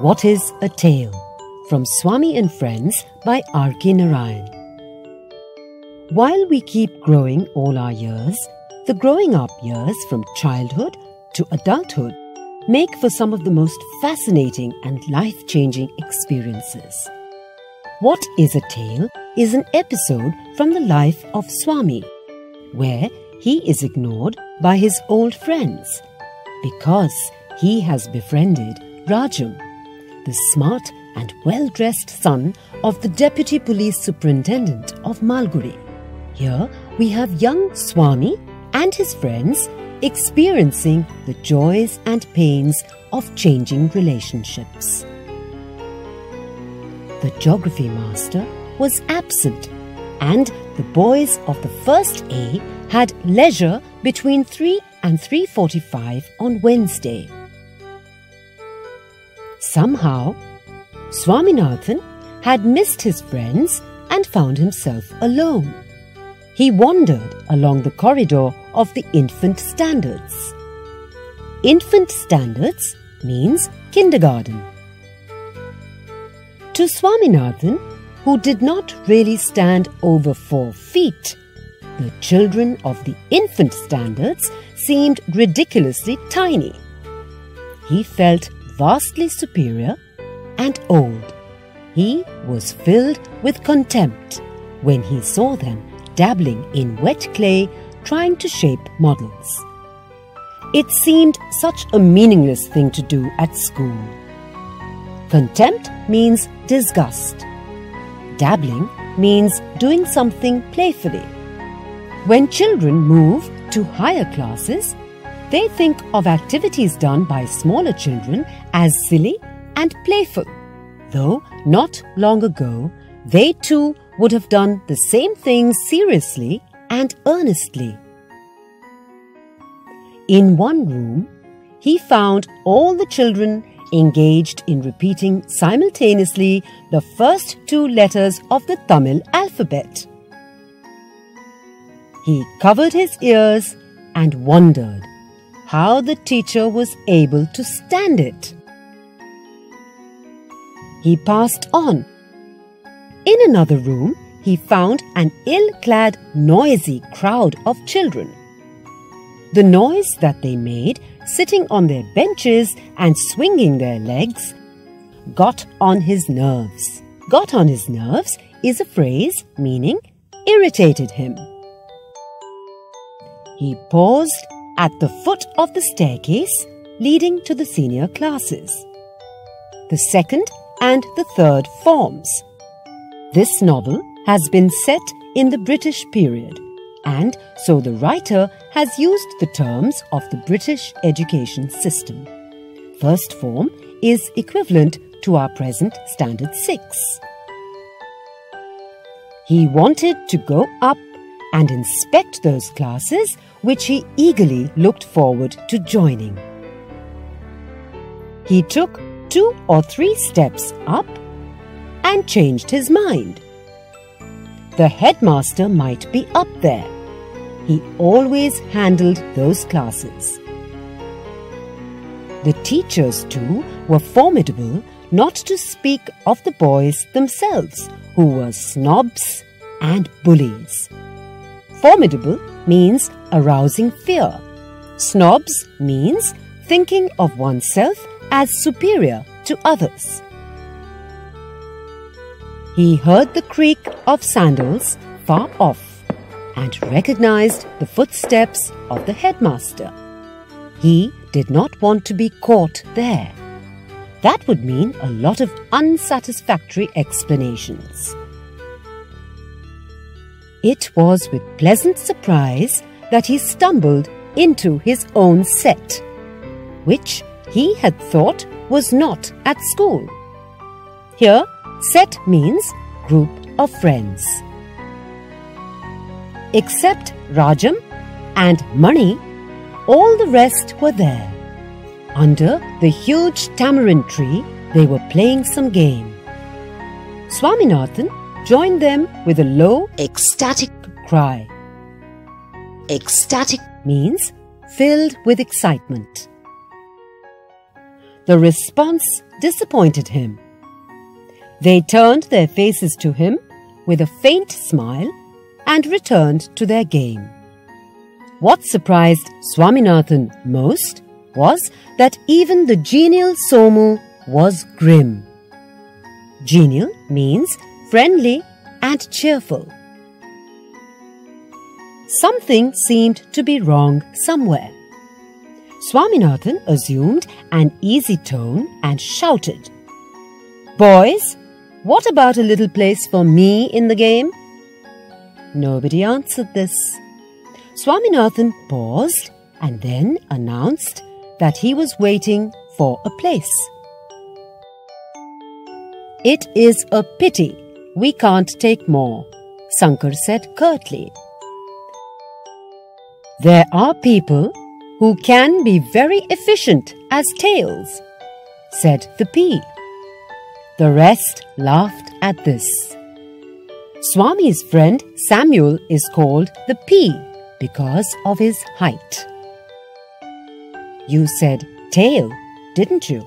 What is a Tale? From Swami and Friends by R K Narayan. While we keep growing all our years, the growing up years from childhood to adulthood make for some of the most fascinating and life-changing experiences. What is a Tale is an episode from the life of Swami, where he is ignored by his old friends because he has befriended Rajam, the smart and well-dressed son of the Deputy Police Superintendent of Malgudi. Here we have young Swami and his friends experiencing the joys and pains of changing relationships. The geography master was absent, and the boys of the first A had leisure between 3 and 3:45 on Wednesday. Somehow, Swaminathan had missed his friends and found himself alone. He wandered along the corridor of the infant standards. Infant standards means kindergarten. To Swaminathan, who did not really stand over 4 feet, the children of the infant standards seemed ridiculously tiny. He felt vastly superior and old. He was filled with contempt when he saw them dabbling in wet clay trying to shape models. It seemed such a meaningless thing to do at school. Contempt means disgust. Dabbling means doing something playfully. When children move to higher classes, they think of activities done by smaller children as silly and playful, though not long ago they too would have done the same things seriously and earnestly. In one room, he found all the children engaged in repeating simultaneously the first 2 letters of the Tamil alphabet. He covered his ears and wondered how the teacher was able to stand it. He passed on. In another room, he found an ill-clad, noisy crowd of children. The noise that they made, sitting on their benches and swinging their legs, got on his nerves. Got on his nerves is a phrase meaning irritated him. He paused at the foot of the staircase leading to the senior classes, the second and the third forms. This novel has been set in the British period, and so the writer has used the terms of the British education system. First form is equivalent to our present Standard 6. He wanted to go up and inspect those classes which he eagerly looked forward to joining. He took 2 or 3 steps up and changed his mind. The headmaster might be up there. He always handled those classes. The teachers too were formidable, not to speak of the boys themselves, who were snobs and bullies. Formidable means arousing fear. Snobs means thinking of oneself as superior to others. He heard the creak of sandals far off and recognized the footsteps of the headmaster. He did not want to be caught there. That would mean a lot of unsatisfactory explanations. It was with pleasant surprise that he stumbled into his own set, which he had thought was not at school. Here, set means group of friends. Except Rajam and Mani, all the rest were there. Under the huge tamarind tree, they were playing some game. Swaminathan joined them with a low, ecstatic cry. Ecstatic means filled with excitement. The response disappointed him. They turned their faces to him with a faint smile and returned to their game. What surprised Swaminathan most was that even the genial Somu was grim. Genial means friendly and cheerful. Something seemed to be wrong somewhere. Swaminathan assumed an easy tone and shouted, "Boys, what about a little place for me in the game?" Nobody answered this. Swaminathan paused and then announced that he was waiting for a place. "It is a pity we can't take more," Sankar said curtly. "There are people who can be very efficient as tails," said the pea. The rest laughed at this. Swami's friend Samuel is called the pea because of his height. "You said tail, didn't you?"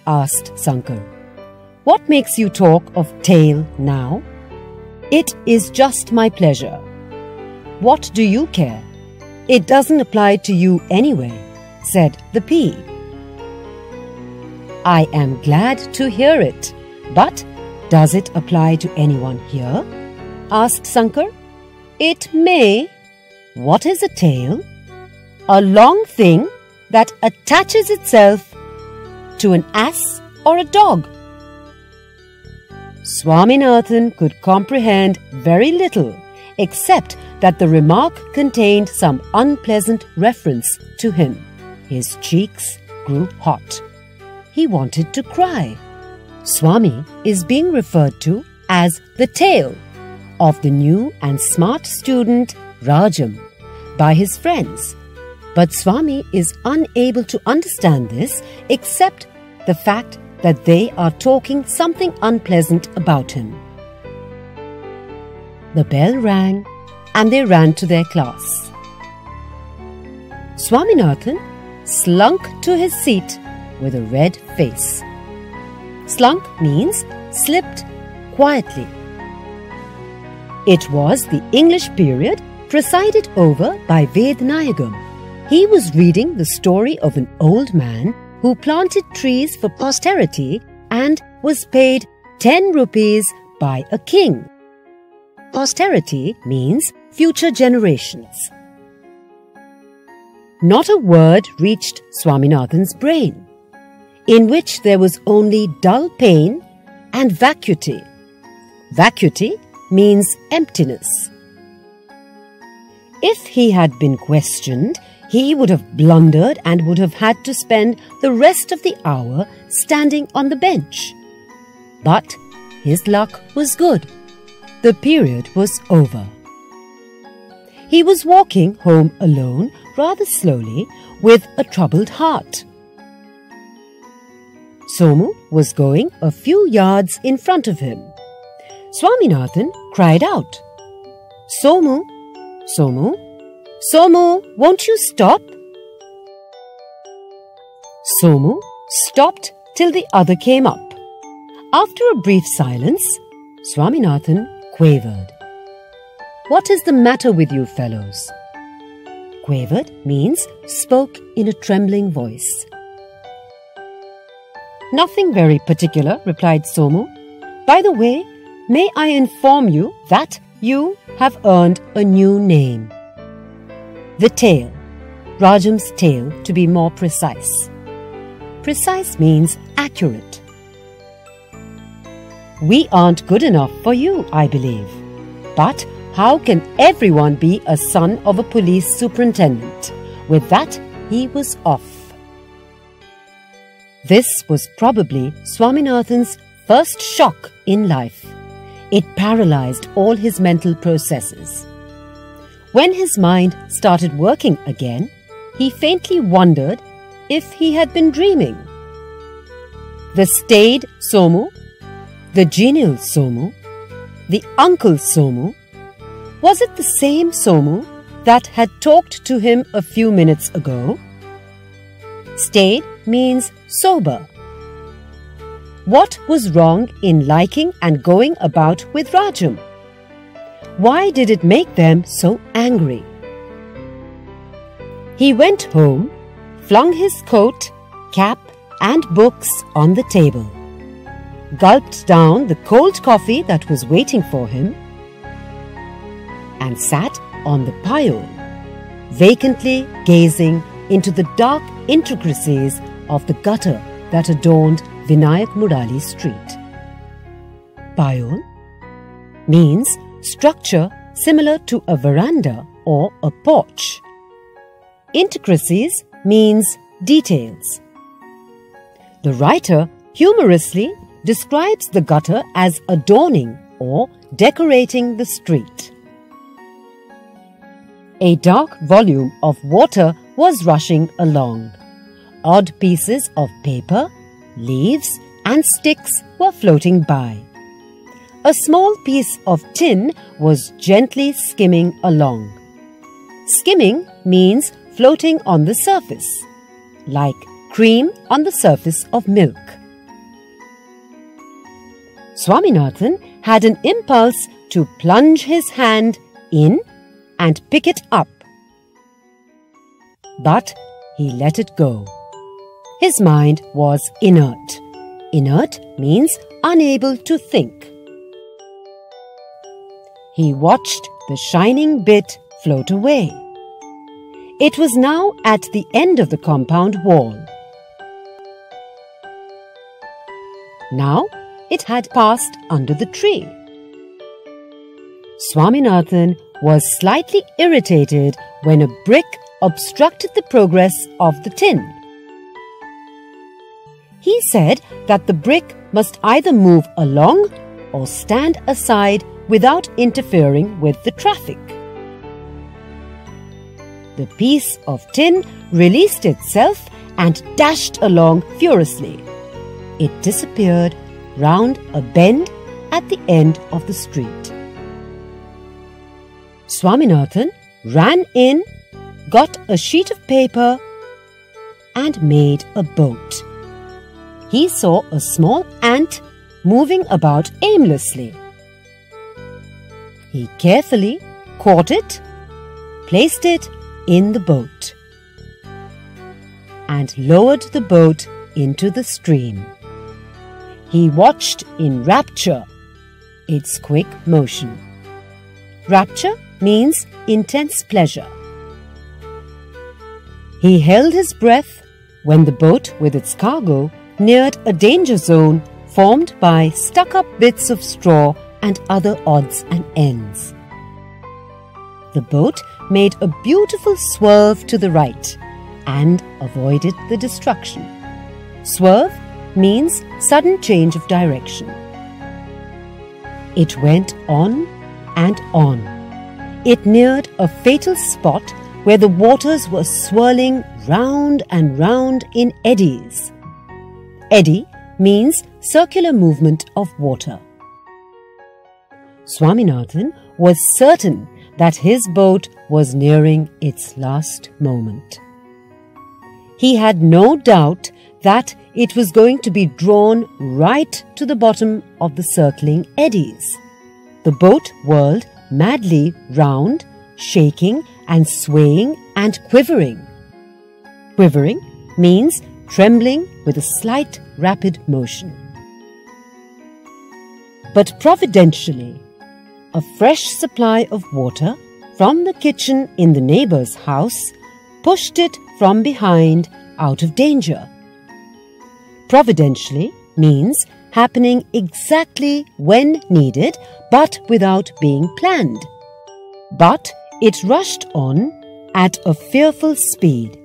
asked Sankar. "What makes you talk of tail now?" "It is just my pleasure. What do you care? It doesn't apply to you anyway," said the pea. "I am glad to hear it, but does it apply to anyone here?" asked Sankar. "It may." "What is a tail?" "A long thing that attaches itself to an ass or a dog." Swaminathan could comprehend very little, except that the remark contained some unpleasant reference to him. His cheeks grew hot. He wanted to cry. Swami is being referred to as the tail of the new and smart student Rajam by his friends. But Swami is unable to understand this except the fact that they are talking something unpleasant about him. The bell rang and they ran to their class. Swaminathan slunk to his seat with a red face. Slunk means slipped quietly. It was the English period presided over by Vednayagam. He was reading the story of an old man who planted trees for posterity and was paid 10 rupees by a king. Posterity means future generations. Not a word reached Swaminathan's brain, in which there was only dull pain and vacuity. Vacuity means emptiness. If he had been questioned, he would have blundered and would have had to spend the rest of the hour standing on the bench. But his luck was good. The period was over. He was walking home alone, rather slowly, with a troubled heart. Somu was going a few yards in front of him. Swaminathan cried out, "Somu, Somu, Somu, won't you stop?" Somu stopped till the other came up. After a brief silence, Swaminathan quavered, "What is the matter with you fellows?" Quavered means spoke in a trembling voice. "Nothing very particular," replied Somu. "By the way, may I inform you that you have earned a new name. The tail, Rajam's tail to be more precise. Precise means accurate. We aren't good enough for you, I believe. But how can everyone be a son of a police superintendent? With that, he was off. This was probably Swaminathan's first shock in life. It paralyzed all his mental processes. When his mind started working again, he faintly wondered if he had been dreaming. The staid Somu, the genial Somu, the uncle Somu, was it the same Somu that had talked to him a few minutes ago? Staid means sober. What was wrong in liking and going about with Rajam? Why did it make them so angry? He went home, flung his coat, cap and books on the table, gulped down the cold coffee that was waiting for him, and sat on the pile, vacantly gazing into the dark intricacies of the gutter that adorned Vinayak Murali Street. Pile means structure similar to a veranda or a porch. Intricacies means details. The writer humorously describes the gutter as adorning or decorating the street. A dark volume of water was rushing along. Odd pieces of paper, leaves and sticks were floating by. A small piece of tin was gently skimming along. Skimming means floating on the surface, like cream on the surface of milk. Swaminathan had an impulse to plunge his hand in and pick it up. But he let it go. His mind was inert. Inert means unable to think. He watched the shining bit float away. It was now at the end of the compound wall. Now it had passed under the tree. Swaminathan was slightly irritated when a brick obstructed the progress of the tin. He said that the brick must either move along or stand aside without interfering with the traffic. The piece of tin released itself and dashed along furiously. It disappeared round a bend at the end of the street. Swaminathan ran in, got a sheet of paper and made a boat. He saw a small ant moving about aimlessly. He carefully caught it, placed it in the boat, and lowered the boat into the stream. He watched in rapture its quick motion. Rapture means intense pleasure. He held his breath when the boat with its cargo neared a danger zone formed by stuck-up bits of straw and other odds and ends. The boat made a beautiful swerve to the right and avoided the destruction. Swerve means sudden change of direction. It went on and on. It neared a fatal spot where the waters were swirling round and round in eddies. Eddy means circular movement of water. Swaminathan was certain that his boat was nearing its last moment. He had no doubt that it was going to be drawn right to the bottom of the circling eddies. The boat whirled madly round, shaking and swaying and quivering. Quivering means trembling with a slight rapid motion. But providentially, a fresh supply of water from the kitchen in the neighbour's house pushed it from behind out of danger. Providentially means happening exactly when needed but without being planned. But it rushed on at a fearful speed,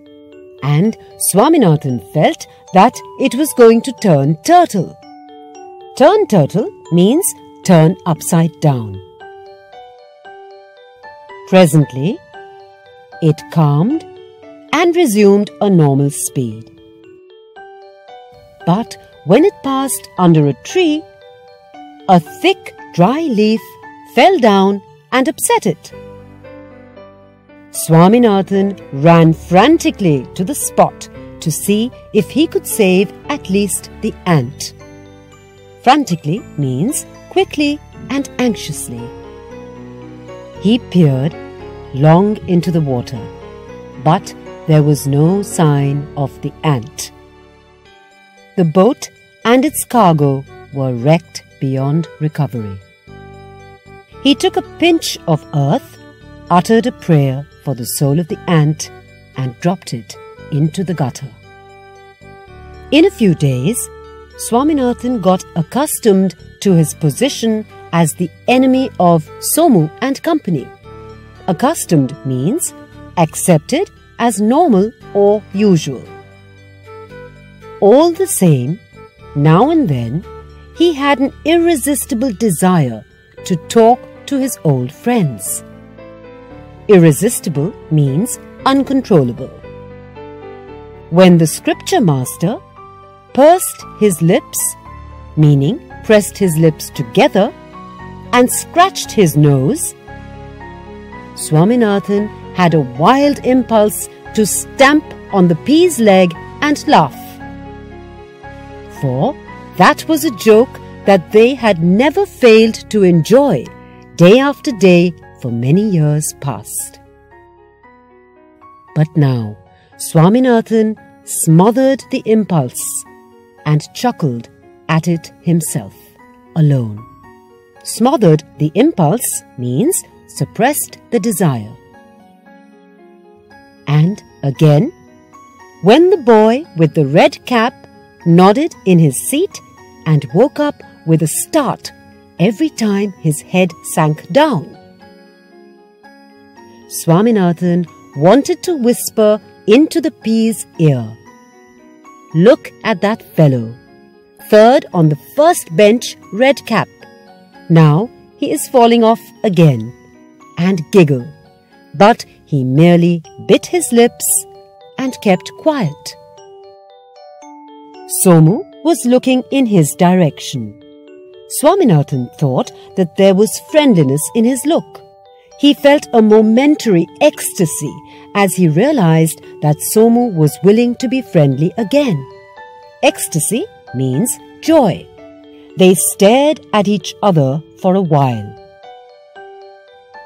and Swaminathan felt that it was going to turn turtle. Turn turtle means turn upside down. Presently, it calmed and resumed a normal speed. But when it passed under a tree, a thick, dry leaf fell down and upset it. Swaminathan ran frantically to the spot to see if he could save at least the ant. Frantically means quickly and anxiously. He peered long into the water, but there was no sign of the ant. The boat and its cargo were wrecked beyond recovery. He took a pinch of earth, uttered a prayer for the soul of the ant, and dropped it into the gutter. In a few days, Swaminathan got accustomed to his position as the enemy of Somu and company. Accustomed means accepted as normal or usual. All the same, now and then, he had an irresistible desire to talk to his old friends. Irresistible means uncontrollable. When the scripture master pursed his lips, meaning pressed his lips together, and scratched his nose, Swaminathan had a wild impulse to stamp on the pea's leg and laugh. For that was a joke that they had never failed to enjoy day after day for many years past. But now Swaminathan smothered the impulse and chuckled at it himself, alone. Smothered the impulse means suppressed the desire. And again, when the boy with the red cap nodded in his seat and woke up with a start every time his head sank down, Swaminathan wanted to whisper into the pea's ear, "Look at that fellow, third on the first bench, red cap. Now he is falling off again," and giggle, but he merely bit his lips and kept quiet. Somu was looking in his direction. Swaminathan thought that there was friendliness in his look. He felt a momentary ecstasy as he realized that Somu was willing to be friendly again. Ecstasy means joy. They stared at each other for a while.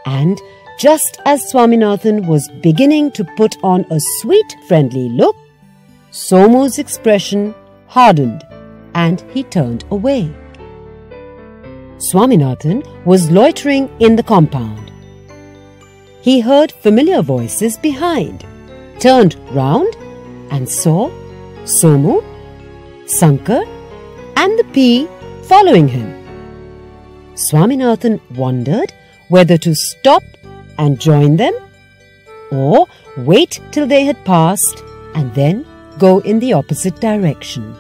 And just as Swaminathan was beginning to put on a sweet, friendly look, Somu's expression hardened and he turned away. Swaminathan was loitering in the compound. He heard familiar voices behind, turned round and saw Somu, Sankar and the pea following him. Swaminathan wondered whether to stop and join them or wait till they had passed and then go in the opposite direction.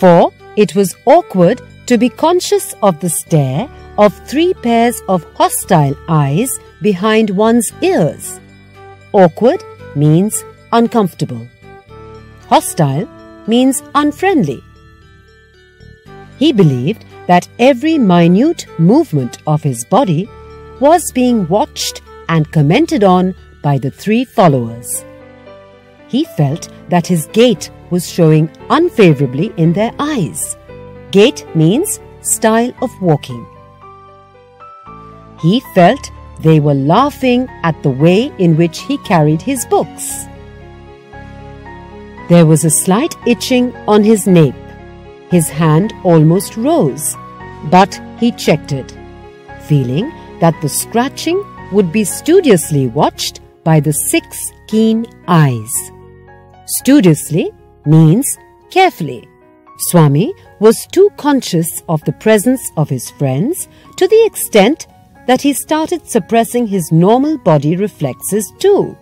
For it was awkward to be conscious of the stare of 3 pairs of hostile eyes behind one's ears. Awkward means uncomfortable. Hostile means unfriendly. He believed that every minute movement of his body was being watched and commented on by the 3 followers. He felt that his gait was showing unfavorably in their eyes. Gait means style of walking. He felt they were laughing at the way in which he carried his books. There was a slight itching on his nape. His hand almost rose, but he checked it, feeling that the scratching would be studiously watched by the 6 keen eyes. Studiously means carefully. Swami was too conscious of the presence of his friends to the extent that he started suppressing his normal body reflexes too.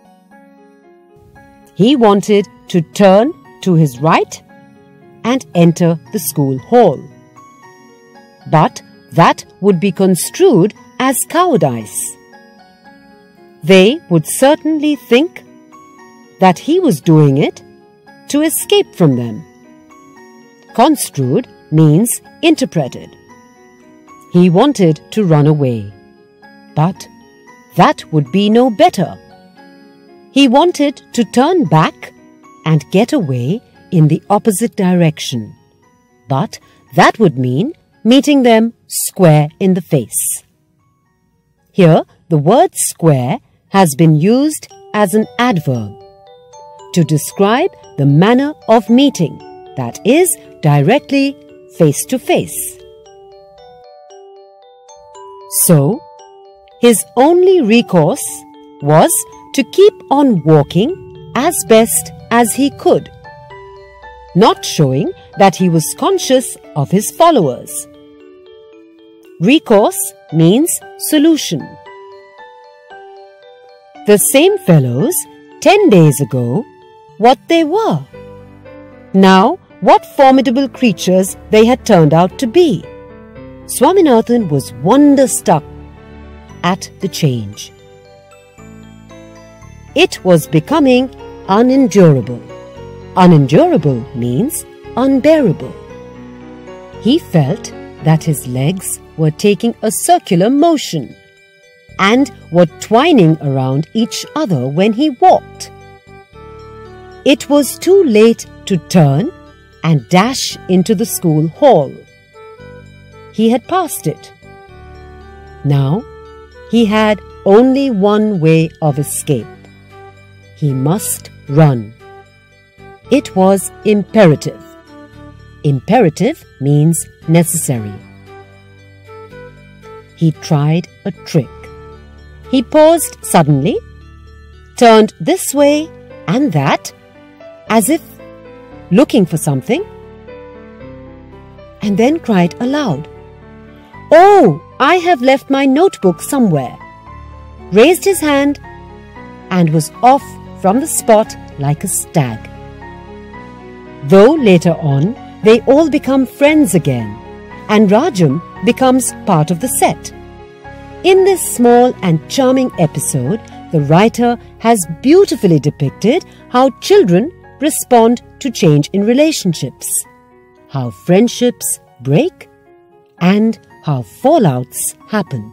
He wanted to turn to his right and enter the school hall. But that would be construed as cowardice. They would certainly think that he was doing it to escape from them. Construed means interpreted. He wanted to run away, but that would be no better. He wanted to turn back and get away in the opposite direction. But that would mean meeting them square in the face. Here, the word square has been used as an adverb to describe the manner of meeting, that is, directly face to face. So, his only recourse was to keep on walking as best as he could, not showing that he was conscious of his followers. Recourse means solution. The same fellows 10 days ago, what they were. Now, what formidable creatures they had turned out to be. Swaminathan was wonder-struck at the change. It was becoming unendurable. Unendurable means unbearable. He felt that his legs were taking a circular motion and were twining around each other when he walked. It was too late to turn and dash into the school hall. He had passed it. Now, he had only one way of escape. He must run. It was imperative. Imperative means necessary. He tried a trick. He paused suddenly, turned this way and that, as if looking for something, and then cried aloud, "Oh, I have left my notebook somewhere," raised his hand, and was off from the spot like a stag. Though later on they all become friends again, and Rajam becomes part of the set. In this small and charming episode, the writer has beautifully depicted how children respond to change in relationships, how friendships break, and how fallouts happen.